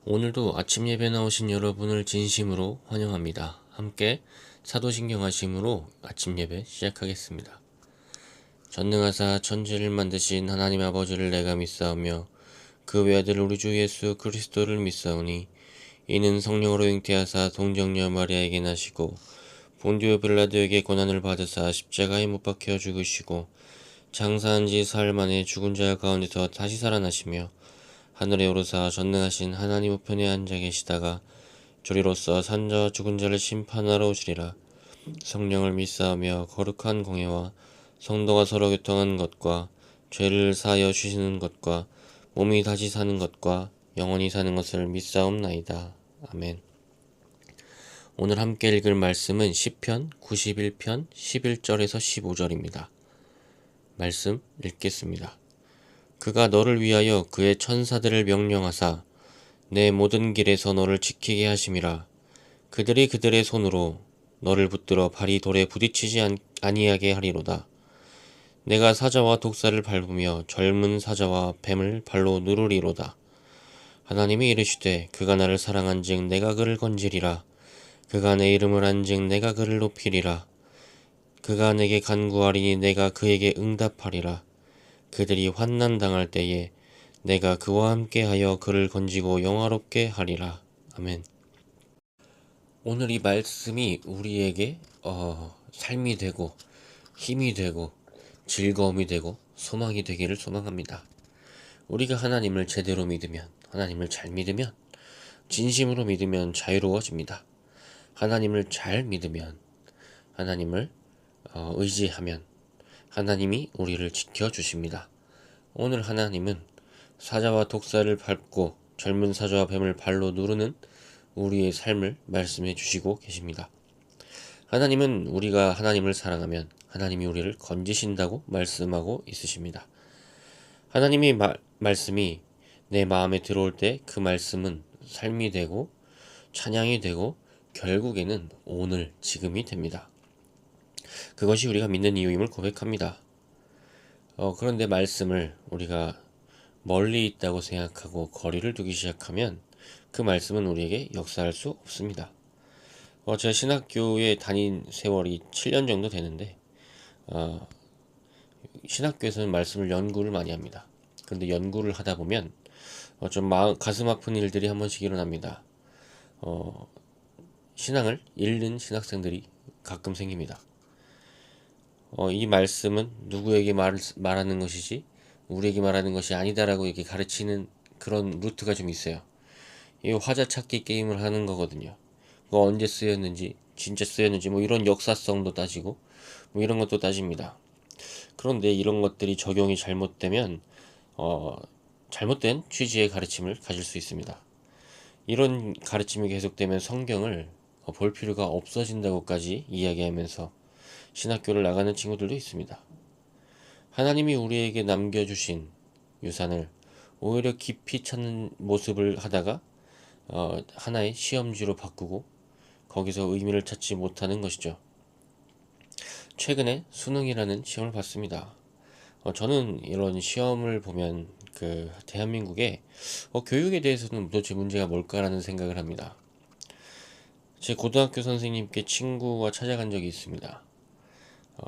오늘도 아침 예배 나오신 여러분을 진심으로 환영합니다. 함께 사도신경 하심으로 아침 예배 시작하겠습니다. 전능하사 천지를 만드신 하나님 아버지를 내가 믿사오며 그 외아들 우리 주 예수 그리스도를 믿사오니 이는 성령으로 잉태하사 동정녀 마리아에게 나시고 본디오 빌라도에게 고난을 받으사 십자가에 못 박혀 죽으시고 장사한 지 사흘 만에 죽은 자 가운데서 다시 살아나시며 하늘에 오르사 전능하신 하나님 우편에 앉아 계시다가 조리로서 산자와 죽은 자를 심판하러 오시리라. 성령을 믿사오며 거룩한 공예와 성도가 서로 교통하는 것과 죄를 사하여 주시는 것과 몸이 다시 사는 것과 영원히 사는 것을 믿사옵나이다. 아멘. 오늘 함께 읽을 말씀은 시편 91편 11절에서 15절입니다. 말씀 읽겠습니다. 그가 너를 위하여 그의 천사들을 명령하사 내 모든 길에서 너를 지키게 하심이라. 그들이 그들의 손으로 너를 붙들어 발이 돌에 부딪히지 아니하게 하리로다. 내가 사자와 독사를 밟으며 젊은 사자와 뱀을 발로 누르리로다. 하나님이 이르시되 그가 나를 사랑한즉 내가 그를 건지리라. 그가 내 이름을 안즉 내가 그를 높이리라. 그가 내게 간구하리니 내가 그에게 응답하리라. 그들이 환난 당할 때에 내가 그와 함께하여 그를 건지고 영화롭게 하리라. 아멘. 오늘 이 말씀이 우리에게 삶이 되고 힘이 되고 즐거움이 되고 소망이 되기를 소망합니다. 우리가 하나님을 제대로 믿으면, 하나님을 잘 믿으면, 진심으로 믿으면 자유로워집니다. 하나님을 잘 믿으면, 하나님을 의지하면 하나님이 우리를 지켜주십니다. 오늘 하나님은 사자와 독사를 밟고 젊은 사자와 뱀을 발로 누르는 우리의 삶을 말씀해 주시고 계십니다. 하나님은 우리가 하나님을 사랑하면 하나님이 우리를 건지신다고 말씀하고 있으십니다. 하나님의 말씀이 내 마음에 들어올 때 그 말씀은 삶이 되고 찬양이 되고 결국에는 오늘 지금이 됩니다. 그것이 우리가 믿는 이유임을 고백합니다. 그런데 말씀을 우리가 멀리 있다고 생각하고 거리를 두기 시작하면 그 말씀은 우리에게 역사할 수 없습니다. 제가 신학교에 다닌 세월이 7년 정도 되는데 신학교에서는 말씀을 연구를 많이 합니다. 그런데 연구를 하다 보면 좀 가슴 아픈 일들이 한 번씩 일어납니다. 신앙을 잃는 신학생들이 가끔 생깁니다. 이 말씀은 누구에게 말하는 것이지 우리에게 말하는 것이 아니다라고 이렇게 가르치는 그런 루트가 좀 있어요. 이 화자 찾기 게임을 하는 거거든요. 그거 언제 쓰였는지, 진짜 쓰였는지, 뭐 이런 역사성도 따지고, 뭐 이런 것도 따집니다. 그런데 이런 것들이 적용이 잘못되면, 잘못된 취지의 가르침을 가질 수 있습니다. 이런 가르침이 계속되면 성경을 볼 필요가 없어진다고까지 이야기하면서 신학교를 나가는 친구들도 있습니다. 하나님이 우리에게 남겨주신 유산을 오히려 깊이 찾는 모습을 하다가 하나의 시험지로 바꾸고 거기서 의미를 찾지 못하는 것이죠. 최근에 수능이라는 시험을 봤습니다. 저는 이런 시험을 보면 그 대한민국의 교육에 대해서는 도대체 문제가 뭘까라는 생각을 합니다. 제 고등학교 선생님께 친구가 찾아간 적이 있습니다.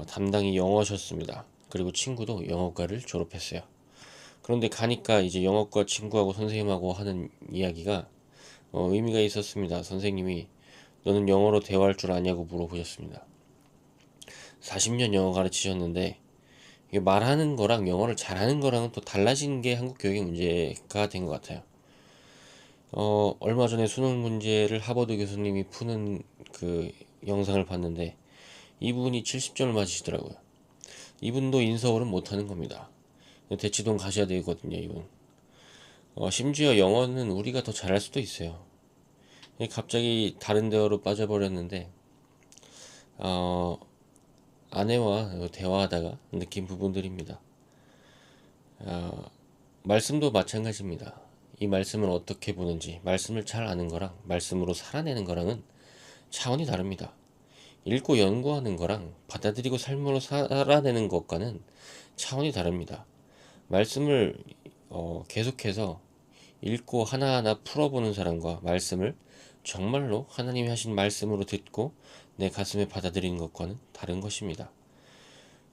담당이 영어셨습니다. 그리고 친구도 영어과를 졸업했어요. 그런데 가니까 이제 영어과 친구하고 선생님하고 하는 이야기가 의미가 있었습니다. 선생님이 너는 영어로 대화할 줄 아냐고 물어보셨습니다. 40년 영어 가르치셨는데 이게 말하는 거랑 영어를 잘하는 거랑은 또 달라진 게 한국 교육의 문제가 된 것 같아요. 얼마 전에 수능 문제를 하버드 교수님이 푸는 그 영상을 봤는데 이분이 70점을 맞으시더라고요. 이분도 인서울은 못하는 겁니다. 대치동 가셔야 되거든요, 이분. 심지어 영어는 우리가 더 잘할 수도 있어요. 갑자기 다른 대화로 빠져버렸는데, 아내와 대화하다가 느낀 부분들입니다. 말씀도 마찬가지입니다. 이 말씀을 어떻게 보는지, 말씀을 잘 아는 거랑 말씀으로 살아내는 거랑은 차원이 다릅니다. 읽고 연구하는 거랑 받아들이고 삶으로 살아내는 것과는 차원이 다릅니다. 말씀을 계속해서 읽고 하나하나 풀어보는 사람과 말씀을 정말로 하나님이 하신 말씀으로 듣고 내 가슴에 받아들이는 것과는 다른 것입니다.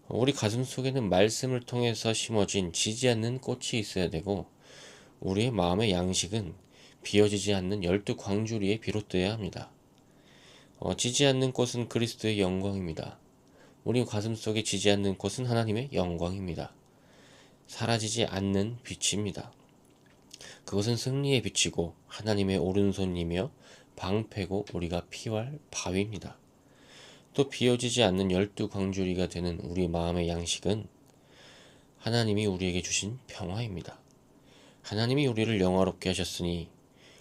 우리 가슴 속에는 말씀을 통해서 심어진 지지 않는 꽃이 있어야 되고, 우리의 마음의 양식은 비어지지 않는 12광주리에 비롯되어야 합니다. 지지 않는 꽃은 그리스도의 영광입니다. 우리 가슴 속에 지지 않는 꽃은 하나님의 영광입니다. 사라지지 않는 빛입니다. 그것은 승리의 빛이고 하나님의 오른손이며 방패고 우리가 피할 바위입니다. 또 비어지지 않는 12광주리가 되는 우리 마음의 양식은 하나님이 우리에게 주신 평화입니다. 하나님이 우리를 영화롭게 하셨으니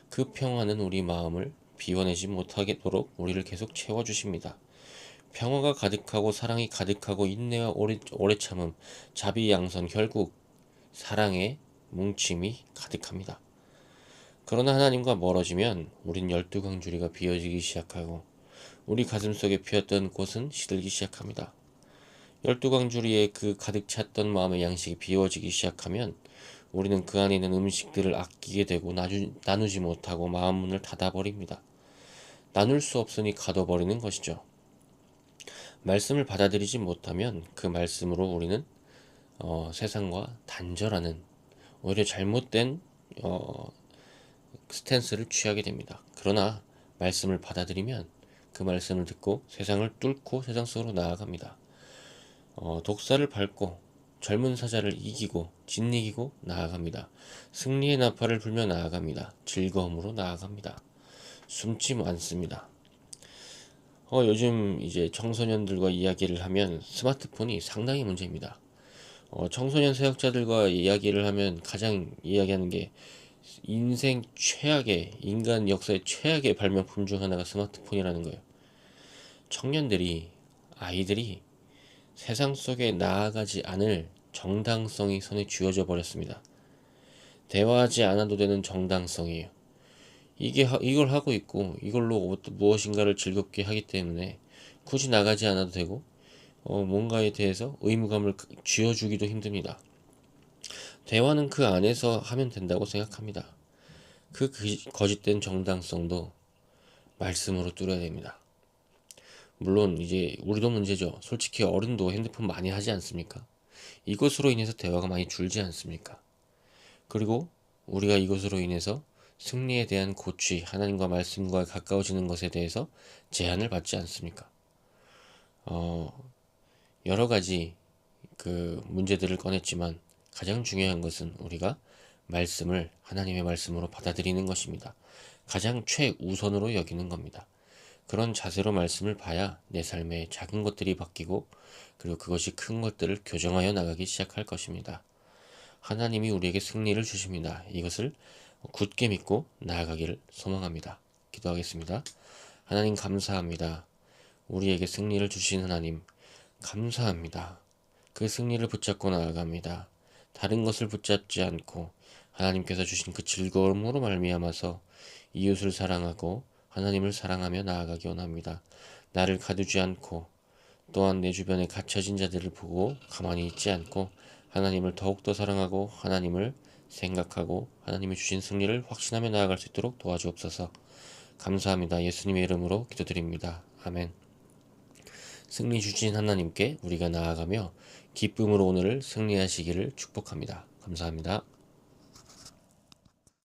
그 평화는 우리 마음을 비워내지 못하도록 우리를 계속 채워주십니다. 평화가 가득하고 사랑이 가득하고 인내와 오래 참음, 자비 양선, 결국 사랑의 뭉침이 가득합니다. 그러나 하나님과 멀어지면 우린 12광주리가 비어지기 시작하고 우리 가슴 속에 피었던 꽃은 시들기 시작합니다. 12광주리에 그 가득 찼던 마음의 양식이 비워지기 시작하면 우리는 그 안에 있는 음식들을 아끼게 되고 나누지 못하고 마음 문을 닫아버립니다. 나눌 수 없으니 가둬버리는 것이죠. 말씀을 받아들이지 못하면 그 말씀으로 우리는 세상과 단절하는, 오히려 잘못된 스탠스를 취하게 됩니다. 그러나 말씀을 받아들이면 그 말씀을 듣고 세상을 뚫고 세상 속으로 나아갑니다. 독사를 밟고 젊은 사자를 이기고 짓이기고 나아갑니다. 승리의 나팔을 불며 나아갑니다. 즐거움으로 나아갑니다. 숨지 않습니다. 요즘 이제 청소년들과 이야기를 하면 스마트폰이 상당히 문제입니다. 청소년 사역자들과 이야기를 하면 가장 이야기하는 게 인생 최악의, 인간 역사의 최악의 발명품 중 하나가 스마트폰이라는 거예요. 청년들이, 아이들이 세상 속에 나아가지 않을 정당성이 손에 쥐어져 버렸습니다. 대화하지 않아도 되는 정당성이에요. 이걸 하고 있고 이걸로 무엇인가를 즐겁게 하기 때문에 굳이 나가지 않아도 되고 뭔가에 대해서 의무감을 쥐어주기도 힘듭니다. 대화는 그 안에서 하면 된다고 생각합니다. 그 거짓된 정당성도 말씀으로 뚫어야 됩니다. 물론 이제 우리도 문제죠. 솔직히 어른도 핸드폰 많이 하지 않습니까? 이것으로 인해서 대화가 많이 줄지 않습니까? 그리고 우리가 이것으로 인해서 승리에 대한 고취, 하나님과 말씀과 가까워지는 것에 대해서 제한을 받지 않습니까? 여러 가지 그 문제들을 꺼냈지만 가장 중요한 것은 우리가 말씀을 하나님의 말씀으로 받아들이는 것입니다. 가장 최우선으로 여기는 겁니다. 그런 자세로 말씀을 봐야 내 삶의 작은 것들이 바뀌고 그리고 그것이 큰 것들을 교정하여 나가기 시작할 것입니다. 하나님이 우리에게 승리를 주십니다. 이것을 굳게 믿고 나아가기를 소망합니다. 기도하겠습니다. 하나님 감사합니다. 우리에게 승리를 주신 하나님 감사합니다. 그 승리를 붙잡고 나아갑니다. 다른 것을 붙잡지 않고 하나님께서 주신 그 즐거움으로 말미암아서 이웃을 사랑하고 하나님을 사랑하며 나아가기 원합니다. 나를 가두지 않고 또한 내 주변에 갇혀진 자들을 보고 가만히 있지 않고 하나님을 더욱더 사랑하고 하나님을 생각하고 하나님이 주신 승리를 확신하며 나아갈 수 있도록 도와주옵소서. 감사합니다. 예수님의 이름으로 기도드립니다. 아멘. 승리 주신 하나님께 우리가 나아가며 기쁨으로 오늘을 승리하시기를 축복합니다. 감사합니다.